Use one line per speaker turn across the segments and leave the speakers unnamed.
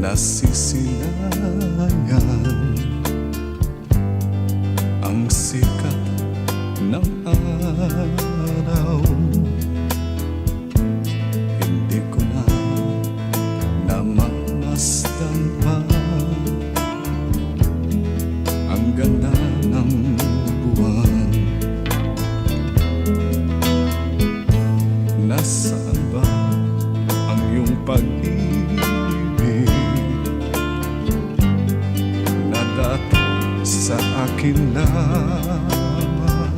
nasisilayan ang sikat ng araw. Hindi ko na namamasdan pa ang ganda ng buwan. Nasaan ba ang iyong pag-ibig na dati sa akin lamang?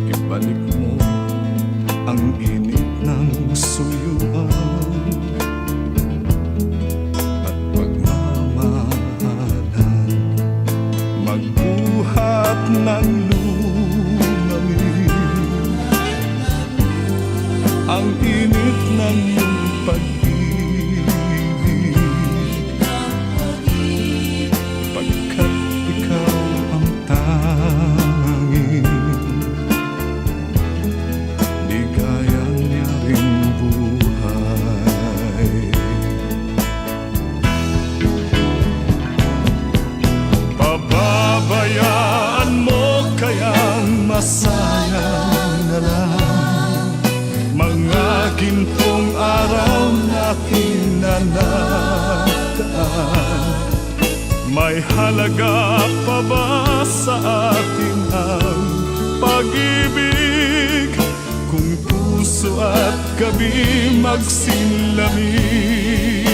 Ibalik mo ang init ng suyuan at pagmamahalan, magbuhat ng lumamin ang init ng iyong pag-ibig, pagkat ikaw ang tanging ligayan niya ring buhay. Pababayaan mo kayang masayang na lang mga gintong araw natin na nataan. May halaga pa ba sa atin ang pag-ibig kung puso at gabi magsinlamig?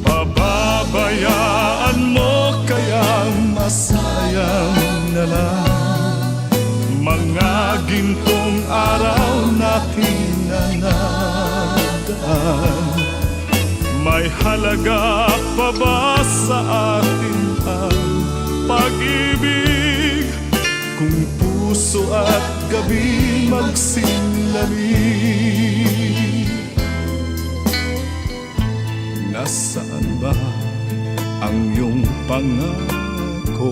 Pababayaan mo kayang masayang na lang mga gintong araw natin na nadaan. May halaga pa ba sa atin ang pag-ibig kung puso at gabi magsinlamig? Nasaan ba ang iyong pangako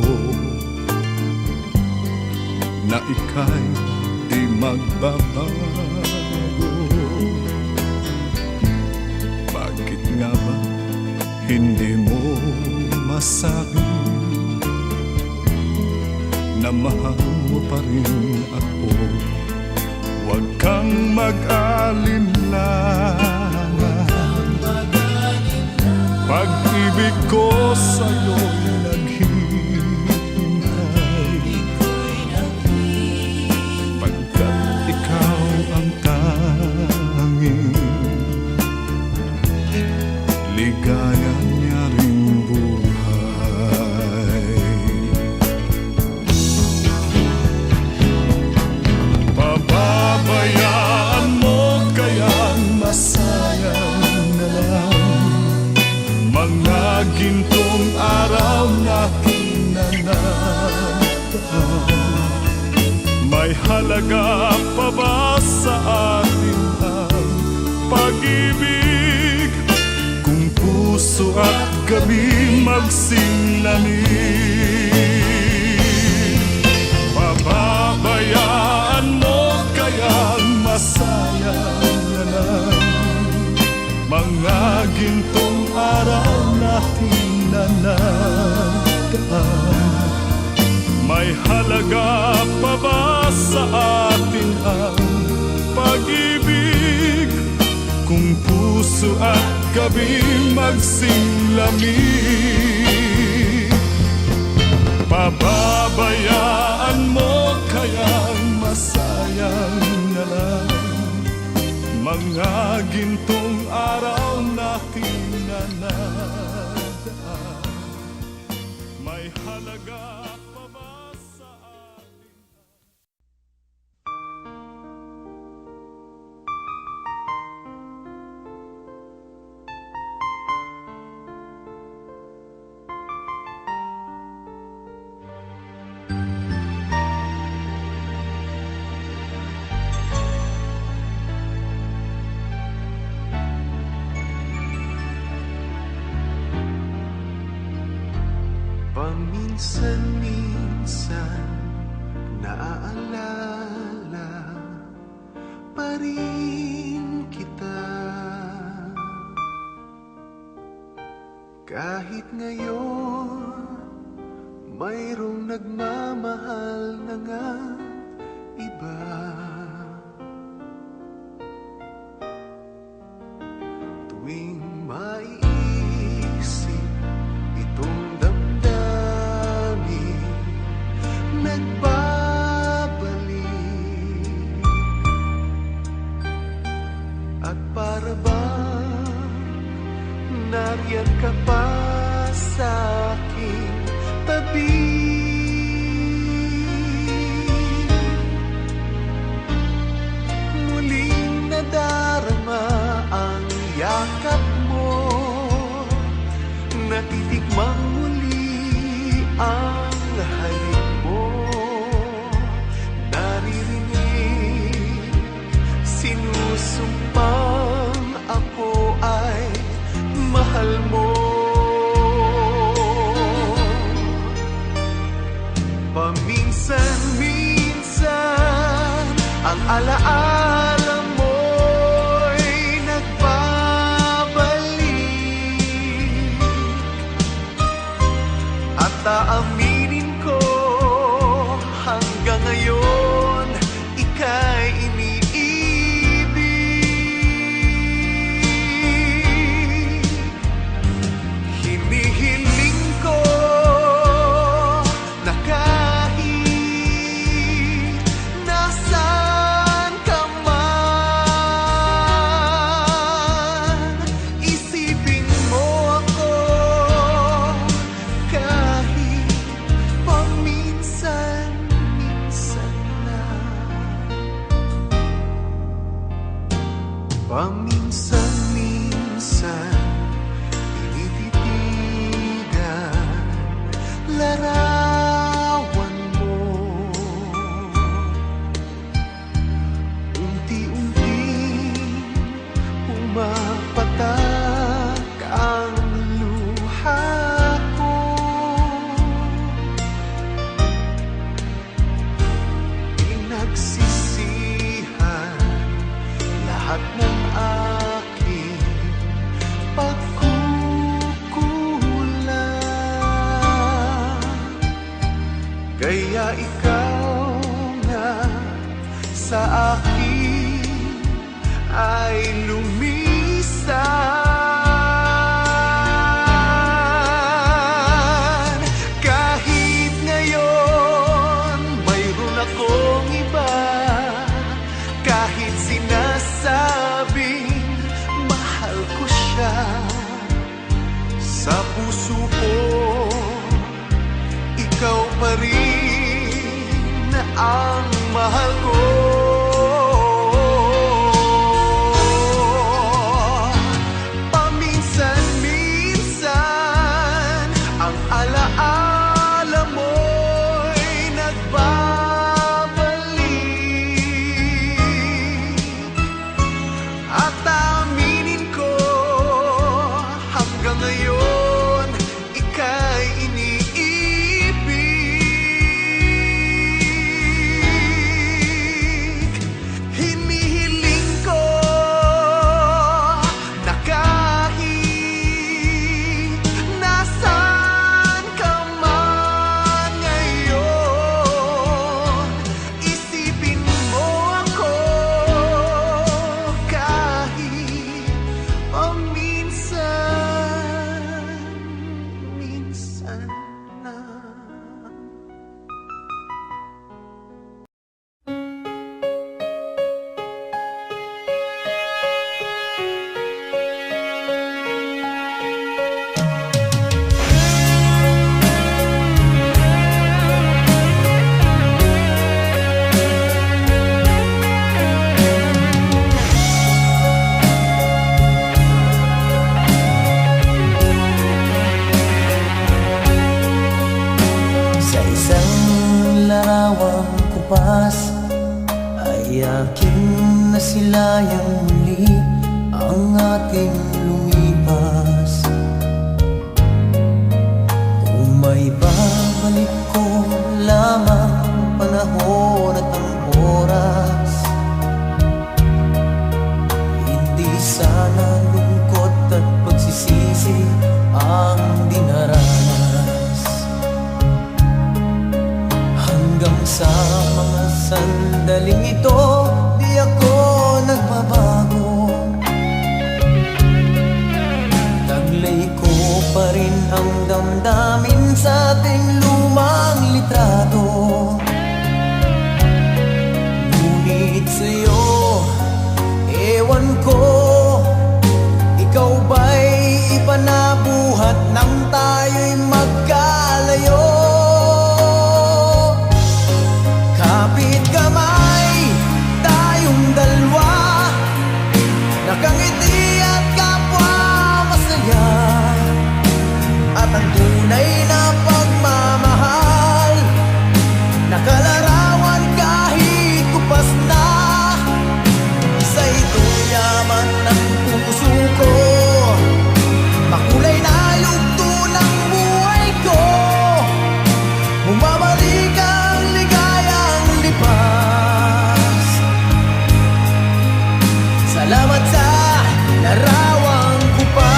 na ika'y di magbabago? Bakit nga ba hindi mo masabi na mahal mo pa rin ako? Huwag kang mag-alinlangan, pag-ibig ko sa'yo'y naghihintay, pagkat ikaw ang tanging ligayan niya ring buhay. Pababayaan mo kayang masayang na lang mga gintong araw natin na nataan. May halaga pa ba sa atin ang pag-ibig kung puso at gabi magsinlamig? Pababayaan mo kayang masayang na lang mga gintong araw natin na nataan. May halaga pa ba sa atin ang pag-ibig kung puso at gabi magsinlamig? Pababayaan mo kayang masayang na lang mga gintong araw natin na nadaan. May halaga pa ba sa atin?
Paminsan-minsan naaalala pa rin kita. Kahit ngayon mayroong nagmamahal na nga iba. Tuwing maiisip itong damdamin, nagbabalik. At para bang nariyan ka pa sa aking tabi. Muling nadarama ang yakap mo, natitikmang muli ang halik mo. Naririnig, sinusumpang ako ay mahal mo. Paminsan-minsan ang alaala mo'y nagbabalik. At aaminin ko hanggang ngayon ika'y iniibig. Hinihiling ko na kahit nasaan ka man, isipin mo ako kahit paminsan-minsan lang. Paminsan-minsan tinititigan larawan mo. Unti-unting pumapatak ang luha ko. Pinagsisihan lahat ng aking pagkukulang. Kaya ikaw nga sa akin ay lumisan. Kahit ngayon mayroon akong iba, kahit sinasabing mahal ko siya, sa puso ko ikaw pa rin ang mahal ko. Paminsan-minsan ang alaala mo'y nagbabalik. At aminin ko hanggang ngayon ika'y iniibig. Hinihiling ko na kahit nasaan ka man ngayon, isipin mo ako kahit paminsan-minsan lang.
Sa isang larawang kupas ay aking nasilayang muli ang ating lumipas. Kung may babalik ko lamang ang panahon at ang oras, hindi sana lungkot at pagsisisi ang sandaling ito, di ako nagbabago. Taglay ko pa rin ang damdamin sa ating lumang litrato. Ngunit sa'yo, ewan ko, ikaw ba'y iba na buhat nang tayo'y magkalayo? Kapit kamay, tayong dalawa, nakangiti at kapwa masaya. At ang tunay na pagmamahal, nakalarawan kahit kupas na. Isa itong yaman ng puso ko, makulay na yugto ng buhay ko. Bumabalik ang ligayang lipas. Salamat sa larawang kupas.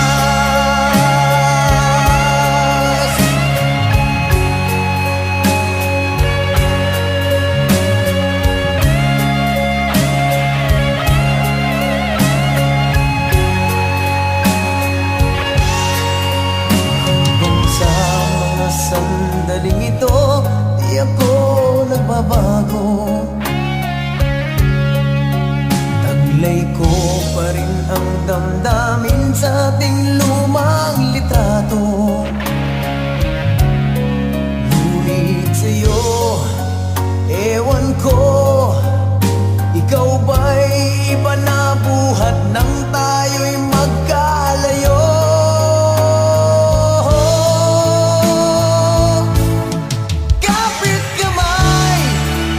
Hanggang sa mga sandaling ito, di ako nagbabago. Taglay ko pa rin ang damdamin sa ating lumang litrato. Ngunit sa'yo, ewan ko, ikaw ba'y iba na buhat nang tayo'y magkalayo? Kapit kamay,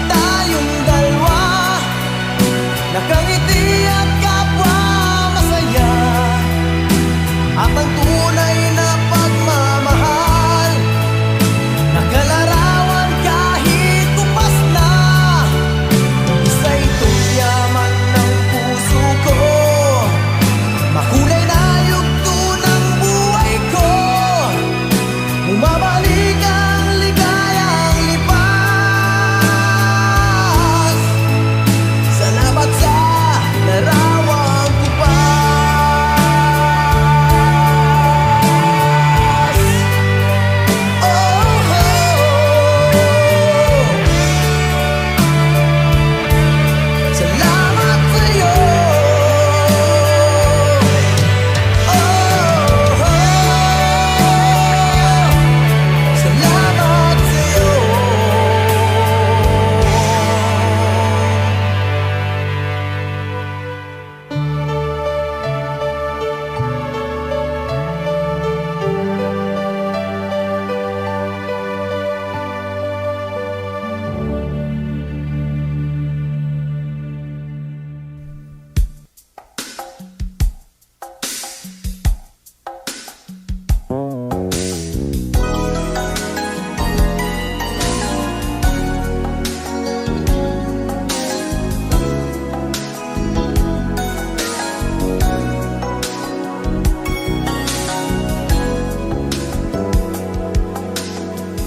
tayong dalawa, nakangiti at kapwa masaya. At ang tunay na pagmamahal, nakalarawan kahit kupas na. Isa itong yaman ng puso ko, makulay na yugto ng buhay ko. Bumabalik ang ligayang lipas. Salamat sa larawang kupas. Oh, oh. Salamat sa'yo. Oh, oh. Salamat sa'yo.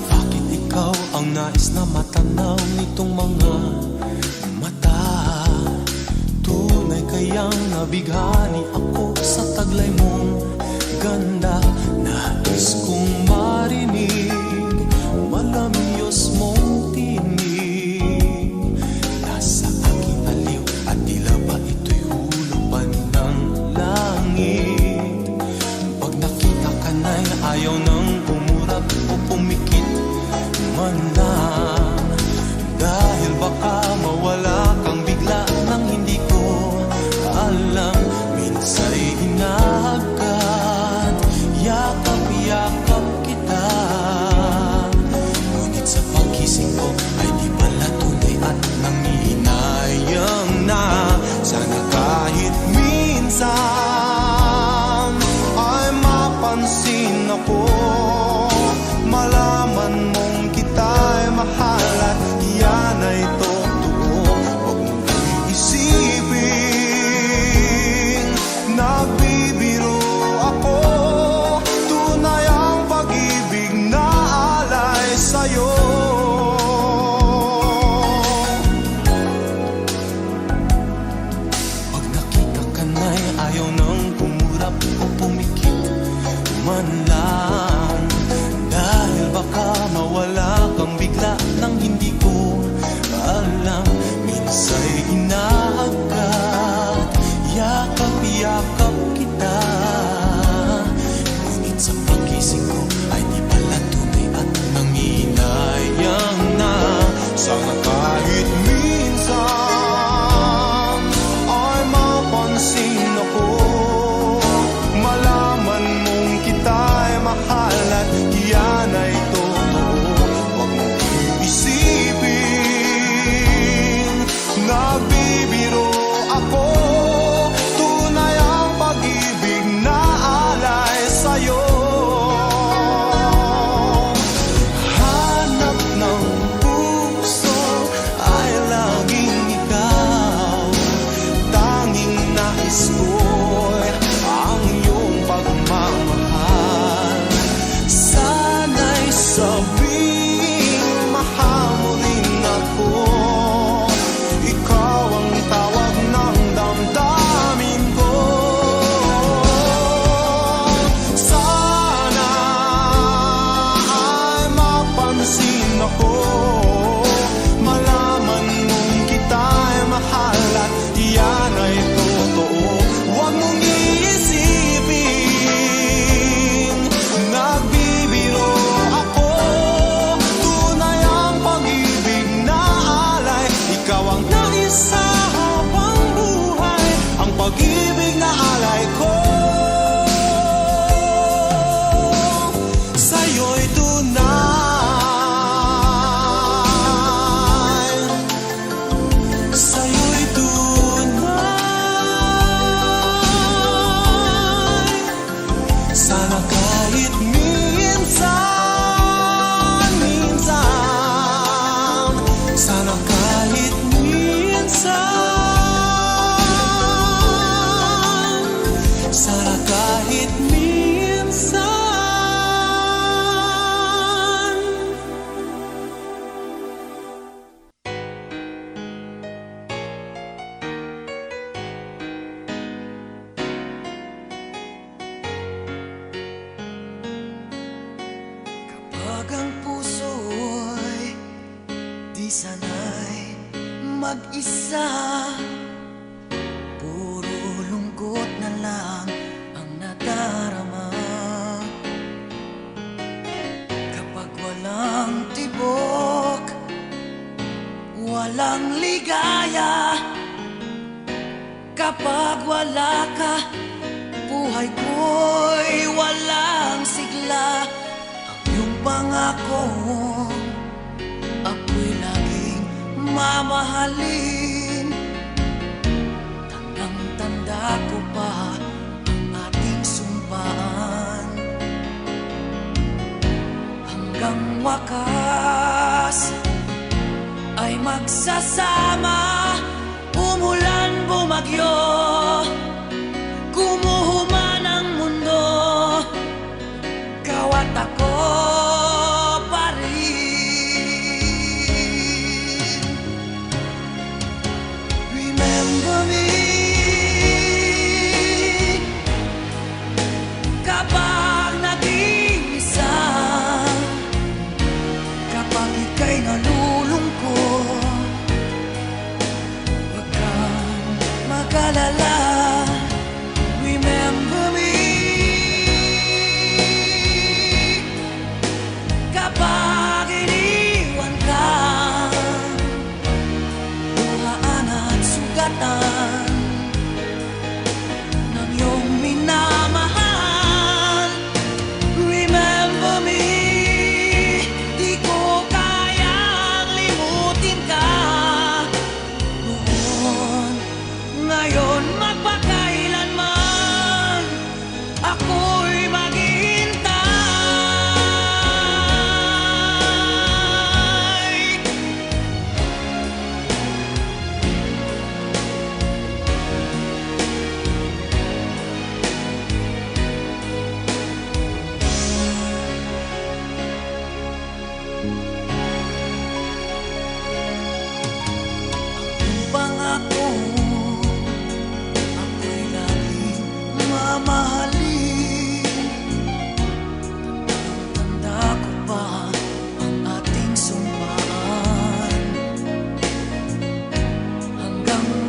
Bakit ikaw ang nais na matanaw nitong mga mata? Tunay kayang nabighani ako sa taglay mong ganda. Nais kong marinig malamyos mong tinig. Nasa aking aliw at tila ba ito'y hulupan ng langit. Pag nakita ka na'y ayaw nang umurap o pumikit man lang. Dahil baka mawala kang bigla nang hindi ko alam. Minsa'y hinahagkan, yakap-yakap kita. ako'y inaagkat, yakap-yakap kita. Ngunit sa pagising ko ay di pala tunay at nanginayang na. Sana kahit minsan ay mapansin ako, malaman mong kita'y mahal at yan ay totoo. Huwag mong iisipin, nagbibiro ako, tunay ang pag-ibig na alay sa'yo. Hanap ng puso ay laging ikaw, tanging nais ko'y ang iyong pagmamahal. Sana'y sabing mahal mo rin ako, ikaw ang tawag ng damdamin ko. Sana ay mapansin ako, malaman mong kita'y mahal at yan ay totoo. Huwag mong iisipin, nagbibiro ako, tunay ang pag-ibig na alay. Ikaw ang nais sa habang buhay, ang pag-ibig na alay ko. Sa'yo'y tunay, sa'yo'y tunay. Sana kahit minsan, minsan, sana kahit minsan, sana kahit minsan.
Pag ang puso'y di sanay mag-isa, puro lungkot na lang ang nadarama. Kapag walang tibok, walang ligaya, kapag wala ka, buhay ko'y walang sigla. Yung pangako ako'y laging mamahalin, tandang-tanda ko pa ang ating sumpaan. Hanggang wakas ay magsasama, umulan bumagyo, kumuhuman ang mundo, ikaw at ako pa rin. Remember me kapag nag-iisa, kapag ika'y nalulungkot, huwag kang mag-alala. Remember me kapag iniwan ka, luhaan at sugatan ng iyong minamahal. Remember me, di ko kayang limutin ka noon, ngayon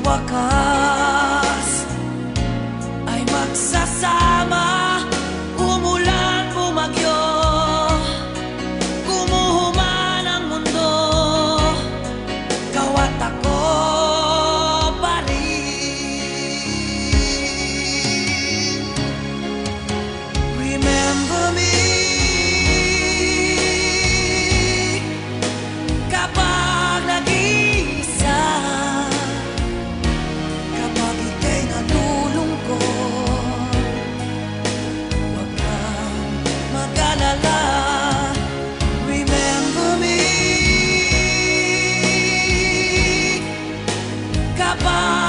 wakas ay magsasama. Umulan, bumagyo, gumuho man ang mundo, ikaw at ako pa rin. Remember me kapag nag-iisa, kapag ika'y nalulungkot, huwag kang mag-alala. Remember me kapag